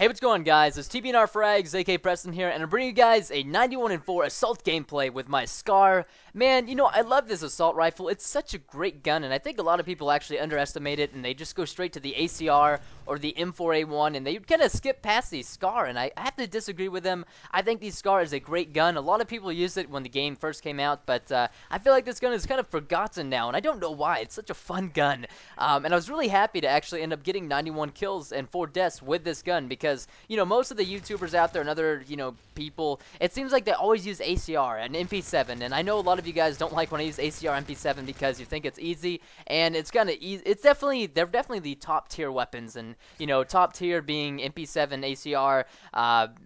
Hey, what's going on, guys? It's TBNR Frags, aka Preston here, and I'm bringing you guys a 91-4 assault gameplay with my SCAR. Man, you know, I love this assault rifle. It's such a great gun, and I think a lot of people actually underestimate it, and they just go straight to the ACR or the M4A1, and they kind of skip past the SCAR, and I have to disagree with them. I think the SCAR is a great gun. A lot of people used it when the game first came out, but I feel like this gun is kind of forgotten now, and I don't know why. It's such a fun gun, and I was really happy to actually end up getting 91 kills and 4 deaths with this gun, because, you know, most of the YouTubers out there and other, you know, people, it seems like they always use ACR and MP7, and I know a lot of you guys don't like when I use ACR MP7 because you think it's easy, and it's kind of easy. It's definitely, they're definitely the top tier weapons, and, you know, top tier being MP7, ACR,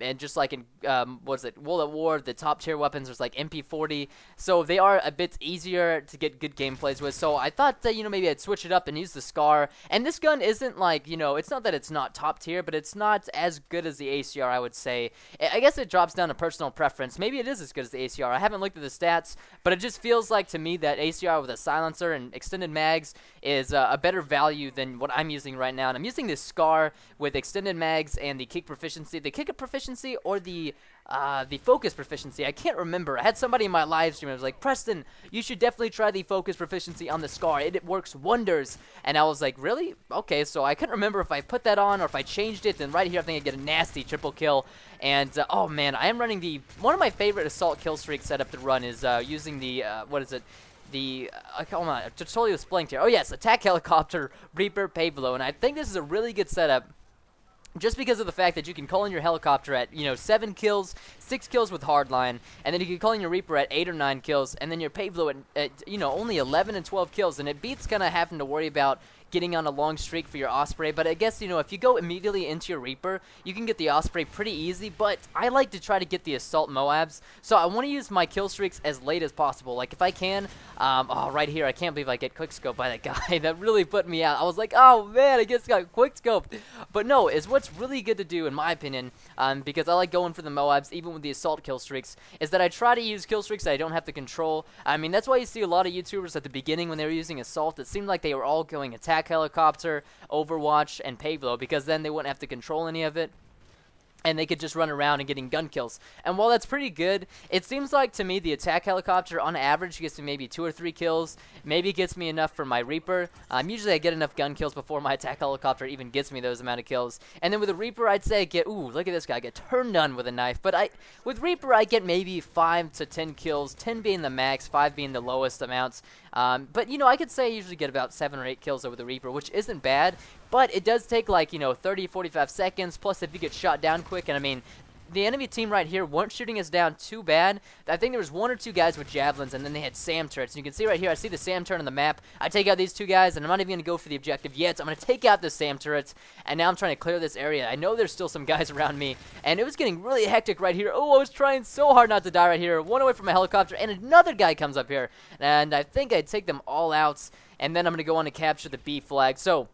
and just like in, what is it, World at War, the top tier weapons is like MP40, so they are a bit easier to get good gameplays with, so I thought that, you know, maybe I'd switch it up and use the SCAR, and this gun isn't like, you know, it's not that it's not top tier, but it's not as good as the ACR, I would say. I guess it drops down to personal preference. Maybe it is as good as the ACR. I haven't looked at the stats, but it just feels like to me that ACR with a silencer and extended mags is a better value than what I'm using right now. And I'm using this SCAR with extended mags and the kick proficiency. The kick proficiency or the focus proficiency, I can't remember. I had somebody in my live stream that was like, Preston, you should definitely try the focus proficiency on the SCAR. It works wonders. And I was like, really? Okay, so I couldn't remember if I put that on or if I changed it. And right here, I think I get a nasty triple kill. And, oh man, I am running one of my favorite assault kill streak setup to run is using the, what is it? Hold on, I totally was blanked here. Oh yes, attack helicopter, Reaper, Pavlo. And I think this is a really good setup, just because of the fact that you can call in your helicopter at, you know, 7 kills, 6 kills with hardline, and then you can call in your Reaper at 8 or 9 kills, and then your Pavlo at you know, only 11 and 12 kills, and it beats kind of having to worry about getting on a long streak for your Osprey. But I guess, you know, if you go immediately into your Reaper, you can get the Osprey pretty easy, but I like to try to get the Assault Moabs, so I want to use my kill streaks as late as possible. Like, if I can, oh, right here, I can't believe I get quickscoped by that guy. That really put me out. I was like, oh, man, I guess I got quickscoped. But no, is what's really good to do, in my opinion, because I like going for the Moabs, even with the Assault kill streaks, is that I try to use kill streaks that I don't have to control. I mean, that's why you see a lot of YouTubers at the beginning when they were using Assault, it seemed like they were all going attack helicopter, Overwatch, and Pavlo, because then they wouldn't have to control any of it, and they could just run around and getting gun kills. And while that's pretty good, it seems like to me the attack helicopter on average gets me maybe 2 or 3 kills, maybe gets me enough for my Reaper. Usually I get enough gun kills before my attack helicopter even gets me those amount of kills. And then with the Reaper, I'd say I get, ooh, look at this guy, I get turned on with a knife. But with Reaper, I get maybe 5 to 10 kills, 10 being the max, 5 being the lowest amounts. But, you know, I could say I usually get about 7 or 8 kills over the Reaper, which isn't bad. But it does take, like, you know, 30, 45 seconds, plus if you get shot down quick, and I mean, the enemy team right here weren't shooting us down too bad. I think there was 1 or 2 guys with javelins, and then they had SAM turrets. And you can see right here, I see the SAM turret on the map. I take out these 2 guys, and I'm not even going to go for the objective yet. So I'm going to take out the SAM turrets, and now I'm trying to clear this area. I know there's still some guys around me, and it was getting really hectic right here. Oh, I was trying so hard not to die right here. 1 away from a helicopter, and another guy comes up here. And I think I'd take them all out, and then I'm going to go on to capture the B flag. So,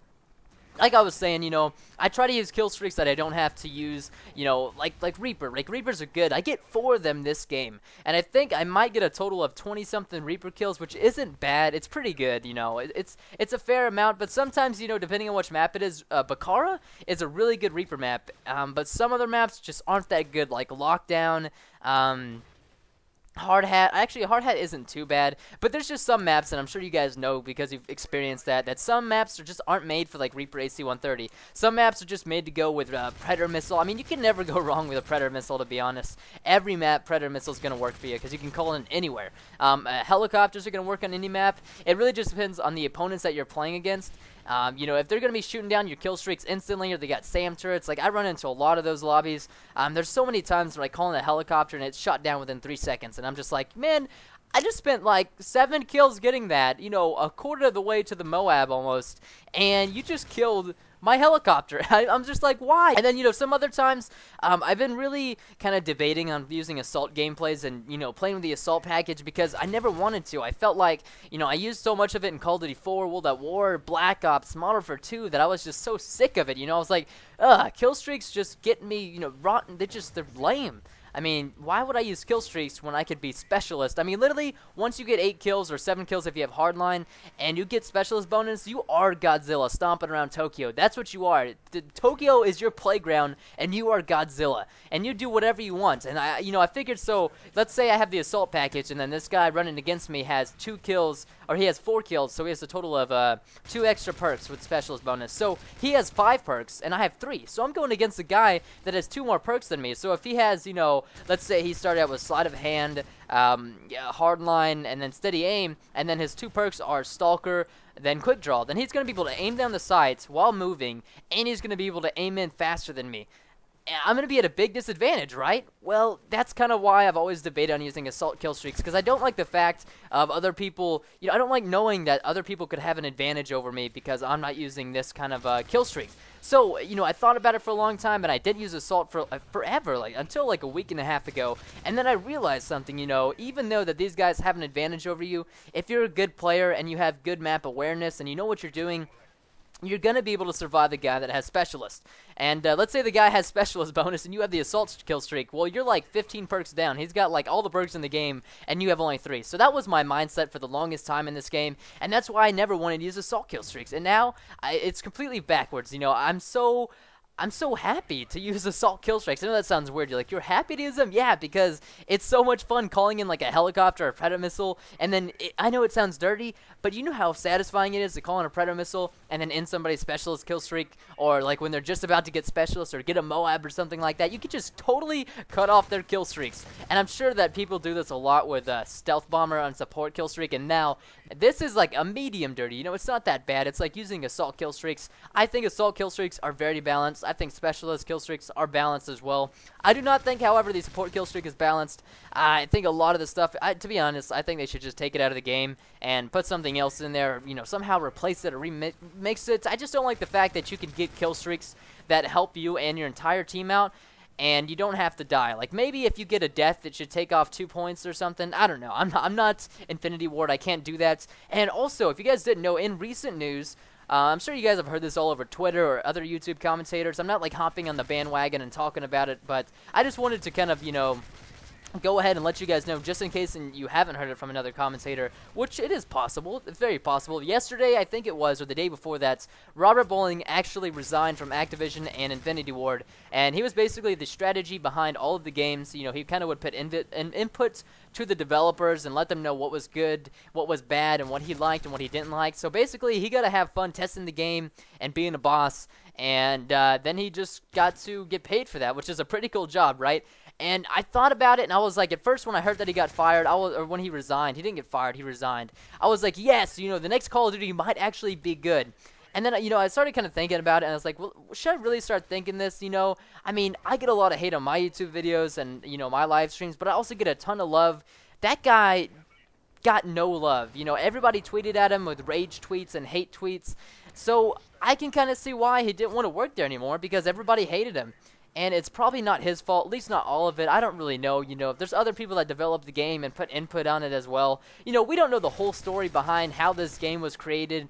like I was saying, you know, I try to use kill streaks that I don't have to use, you know, like Reaper. Like, Reapers are good. I get 4 of them this game, and I think I might get a total of 20-something Reaper kills, which isn't bad. It's pretty good, you know. It's a fair amount, but sometimes, you know, depending on which map it is, Bakara is a really good Reaper map, but some other maps just aren't that good, like Lockdown, Hard Hat. Actually, Hard Hat isn't too bad, but there's just some maps, and I'm sure you guys know because you've experienced that some maps just aren't made for, like, Reaper AC-130. Some maps are just made to go with Predator Missile. I mean, you can never go wrong with a Predator Missile, to be honest. Every map, Predator Missile is going to work for you because you can call in anywhere. Helicopters are going to work on any map. It really just depends on the opponents that you're playing against. You know, if they're going to be shooting down your kill streaks instantly, or they got SAM turrets, like I run into a lot of those lobbies. There's so many times where I call in a helicopter and it's shot down within 3 seconds, and I'm just like, man, I just spent like 7 kills getting that, you know, a quarter of the way to the Moab almost, and you just killed my helicopter. I'm just like, why? And then, you know, some other times, I've been really kind of debating on using assault gameplays and, you know, playing with the assault package because I never wanted to. I felt like, you know, I used so much of it in Call of Duty 4, World at War, Black Ops, Modern Warfare 2 that I was just so sick of it. You know, I was like, kill streaks just get me, you know, rotten. They're lame. I mean, why would I use kill streaks when I could be specialist? I mean, literally, once you get 8 kills or 7 kills if you have hardline, and you get specialist bonus, you are Godzilla stomping around Tokyo. That's what you are. Tokyo is your playground, and you are Godzilla, and you do whatever you want. And I figured, so let's say I have the assault package, and then this guy running against me has 2 kills, or he has 4 kills, so he has a total of 2 extra perks with specialist bonus. So he has 5 perks, and I have 3. So I'm going against a guy that has 2 more perks than me. So if he has, let's say he started out with sleight of hand, hardline, and then steady aim, and then his 2 perks are stalker, then quick draw, then he's going to be able to aim down the sights while moving, and he's going to be able to aim in faster than me. I'm going to be at a big disadvantage, right? Well, that's kind of why I've always debated on using assault kill streaks, because I don't like the fact of other people, I don't like knowing that other people could have an advantage over me because I'm not using this kind of kill streak. So, I thought about it for a long time, and I didn't use assault for forever, until a week and a half ago, and then I realized something, even though that these guys have an advantage over you, if you're a good player and you have good map awareness and you know what you're doing, you're going to be able to survive the guy that has specialist. And let's say the guy has specialist bonus and you have the assault kill streak. Well, you're 15 perks down. He's got all the perks in the game and you have only 3. So that was my mindset for the longest time in this game. And that's why I never wanted to use assault kill streaks. And now it's completely backwards. I'm so happy to use assault kill streaks. I know that sounds weird. You're you're happy to use them? Yeah, because it's so much fun calling in a helicopter or a predator missile, and then I know it sounds dirty, but you know how satisfying it is to call in a predator missile and then end somebody's specialist kill streak, or when they're just about to get specialist or get a Moab or something like that. You could just totally cut off their kill streaks, and I'm sure that people do this a lot with Stealth Bomber on support kill streak, and now this is a medium dirty. It's not that bad. It's using assault kill streaks. I think assault kill streaks are very balanced. I think specialist kill streaks are balanced as well. I do not think, however, the support kill streak is balanced. I think a lot of the stuff, to be honest, I think they should just take it out of the game and put something else in there, somehow replace it or remix it. I just don't like the fact that you can get kill streaks that help you and your entire team out, and you don't have to die. Maybe if you get a death, it should take off 2 points or something. I don't know. I'm not Infinity Ward. I can't do that. And also, if you guys didn't know, in recent news, I'm sure you guys have heard this all over Twitter or other YouTube commentators. I'm not hopping on the bandwagon and talking about it, but I just wanted to kind of, go ahead and let you guys know, just in case and you haven't heard it from another commentator, which it is possible. It's very possible. Yesterday, I think it was, or the day before that, Robert Bowling actually resigned from Activision and Infinity Ward, and he was basically the strategy behind all of the games. He kind of would put input to the developers and let them know what was good, what was bad, and what he liked and what he didn't like. So basically, he got to have fun testing the game and being a boss, and then he just got to get paid for that, which is a pretty cool job, right? And I thought about it, and I was at first when I heard that he got fired, or when he resigned, he didn't get fired, he resigned. I was yes, the next Call of Duty might actually be good. And then, I started kind of thinking about it, and I was well, should I really start thinking this, I mean, I get a lot of hate on my YouTube videos and, my live streams, but I also get a ton of love. That guy got no love. Everybody tweeted at him with rage tweets and hate tweets. So I can kind of see why he didn't want to work there anymore, because everybody hated him. And it's probably not his fault, at least not all of it. I don't really know, if there's other people that developed the game and put input on it as well. We don't know the whole story behind how this game was created.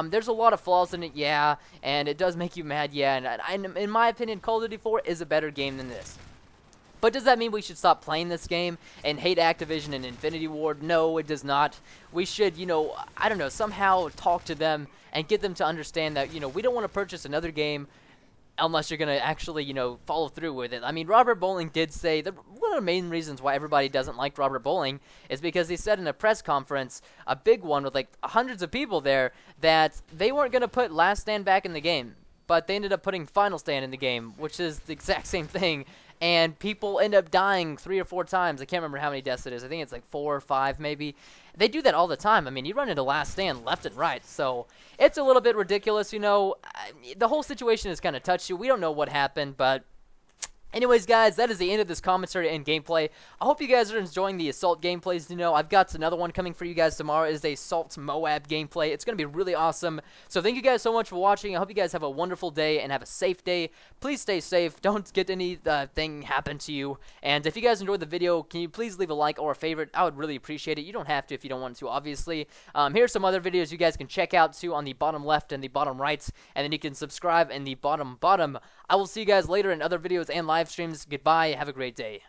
There's a lot of flaws in it, yeah, and it does make you mad, yeah. And in my opinion, Call of Duty 4 is a better game than this. But does that mean we should stop playing this game and hate Activision and Infinity Ward? No, it does not. We should, I don't know, somehow talk to them and get them to understand that, we don't want to purchase another game unless you're going to actually, follow through with it. I mean, Robert Bowling did say that one of the main reasons why everybody doesn't like Robert Bowling is because he said in a press conference, a big one with hundreds of people there, that they weren't going to put Last Stand back in the game, but they ended up putting Final Stand in the game, which is the exact same thing. And people end up dying 3 or 4 times. I can't remember how many deaths it is. I think it's 4 or 5 maybe. They do that all the time. I mean, you run into Last Stand left and right. So it's a little bit ridiculous, The whole situation is kind of touchy. We don't know what happened, but anyways, guys, that is the end of this commentary and gameplay. I hope you guys are enjoying the Assault gameplays. I've got another one coming for you guys tomorrow. It is a Assault Moab gameplay. It's going to be really awesome. So thank you guys so much for watching. I hope you guys have a wonderful day and have a safe day. Please stay safe. Don't get anything happen to you. And if you guys enjoyed the video, can you please leave a like or a favorite? I would really appreciate it. You don't have to if you don't want to, obviously. Here's some other videos you guys can check out, too, on the bottom left and the bottom right. And then you can subscribe in the bottom. I will see you guys later in other videos and live streams. Goodbye. Have a great day.